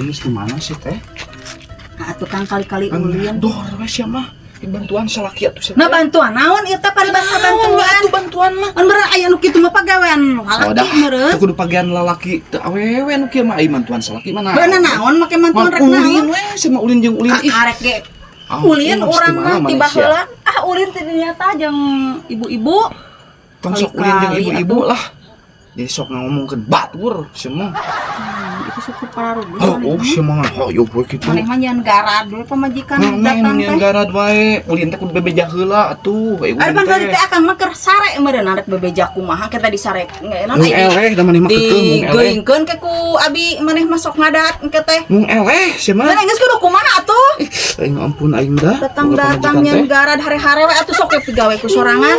geus di mana sih teh? Nah, tukang kali-kali ulin. Dor we sia mah. Bantuan salaki atuh sia. Nah, bantuan naon ieu teh paribasa bantuan? Bantuan mah. Mun beureun aya nu kitu mah pagawean lalaki meureun. Kudu pagian lalaki teu awewe nu kieu mah ai bantuan salaki mana? Beuna naon make bantuan rek naon? Ulin we sama ulin jeung ulin ih. Arek ge. Ulin urang mah tiba heula. Ulin teh nyata jeung ibu-ibu. Tong sok ulin jeung ibu-ibu lah. Jadi sok ngomongkeun batur semua. Itu suku pararugi. Oh, semua hoyong we kitu. Maneh mah nyeun garad we pamajikan Nyeun datang teh. garad wae. Ulin teh kudu bebeja heula atuh. Ari pan tadi teh akang mah keur sare meureun arek bebeja kumaha kita disare naon aya. Eleh da maneh mah kekeung mung eleh. Digeungkeun ke ku abi maneh mah sok ngadat engke teh. Mung eleh sia mah. Maneh geus kudu kumaha atuh? Aing ampun aing dah. Datang nyeun garad hare-hare we atuh sok we pigawe ku sorangan.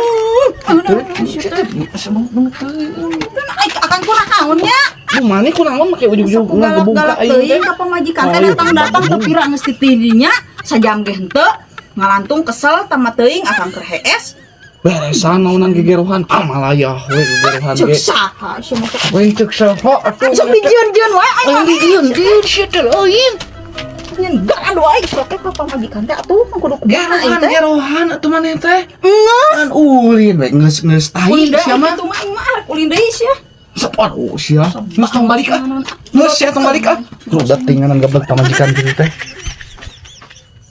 Akan kurang naonnya. Lu maneh kunaon make ujug-ujug ngagebuka aing teh. Ka pamajikan teh datang-datang teu pira geus titidinya sajam ge henteu ngalantung kesel tamat teuing akang keur hees. Beresan naunan gegerohan amalaya we gegerohan Cek ge. saha sia mah. We cek saha atuh. Sok dijieun-jieun wae Aing dijieun sia teh lain. nyen garad wae sok teh ka pamajikan teh atuh mah kudu kumaha Gerohan atuh maneh teh. Ngeus. Kan ulin we geus aing sia mah. Itu mah mah ulin deui sia. Sepot sia. Geus tong balik ah. Geus sia tong balik ah. Rudat tinganan geblek pamajikan kitu teh.